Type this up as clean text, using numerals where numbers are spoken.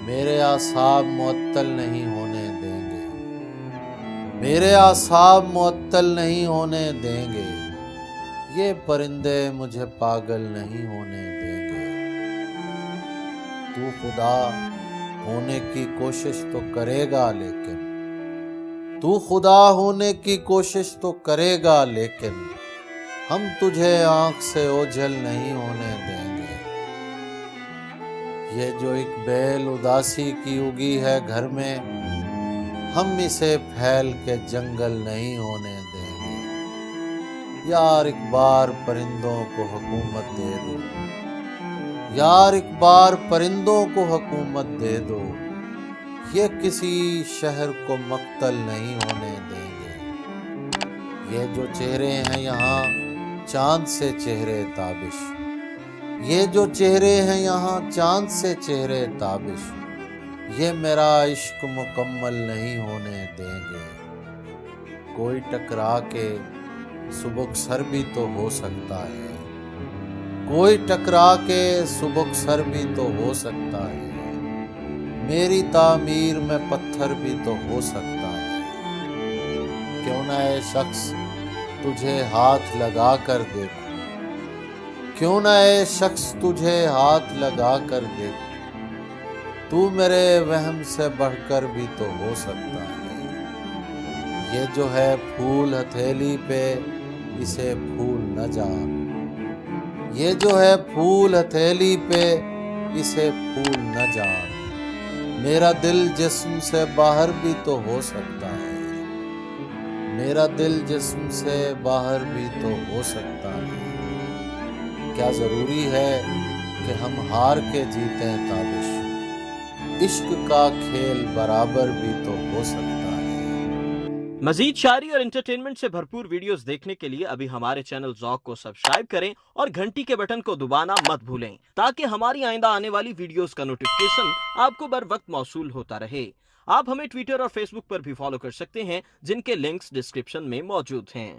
میرے اعصاب معطل نہیں ہونے دیں گے، میرے اعصاب معطل نہیں ہونے دیں گے، یہ پرندے مجھے پاگل نہیں ہونے دیں گے۔ تو خدا ہونے کی کوشش تو کرے گا لیکن تو خدا ہونے کی کوشش تو کرے گا لیکن ہم تجھے آنکھ سے اوجھل نہیں ہونے دیں گے۔ یہ جو ایک بیل اداسی کی اگی ہے گھر میں، ہم اسے پھیل کے جنگل نہیں ہونے دیں گے۔ یار ایک بار پرندوں کو حکومت دے دو، یار ایک بار پرندوں کو حکومت دے دو، یہ کسی شہر کو مقتل نہیں ہونے دیں گے۔ یہ جو چہرے ہیں یہاں چاند سے چہرے تابش، یہ جو چہرے ہیں یہاں چاند سے چہرے تابش، یہ میرا عشق مکمل نہیں ہونے دیں گے۔ کوئی ٹکرا کے سبک سر بھی تو ہو سکتا ہے، کوئی ٹکرا کے سبک سر بھی تو ہو سکتا ہے، میری تعمیر میں پتھر بھی تو ہو سکتا ہے۔ کیوں نہ اے شخص تجھے ہاتھ لگا کر دیکھوں، کیوں نہ اے شخص تجھے ہاتھ لگا کر دیکھوں، تو میرے وہم سے بڑھ کر بھی تو ہو سکتا ہے۔ یہ جو ہے پھول ہتھیلی پہ اسے پھول نہ جان، یہ جو ہے پھول ہتھیلی پہ اسے پھول نہ جان، میرا دل جسم سے باہر بھی تو ہو سکتا ہے، میرا دل جسم سے باہر بھی تو ہو سکتا ہے۔ کیا ضروری ہے کہ ہم ہار کے جیتیں تابش، عشق کا کھیل برابر بھی تو ہو سکتا ہے۔ مزید شاعری اور انٹرٹینمنٹ سے بھرپور ویڈیوز دیکھنے کے لیے ابھی ہمارے چینل ذوق کو سبسکرائب کریں اور گھنٹی کے بٹن کو دبانا مت بھولیں تاکہ ہماری آئندہ آنے والی ویڈیوز کا نوٹیفکیشن آپ کو بر وقت موصول ہوتا رہے۔ آپ ہمیں ٹویٹر اور فیس بک پر بھی فالو کر سکتے ہیں، جن کے لنکس ڈسکرپشن میں موجود ہیں۔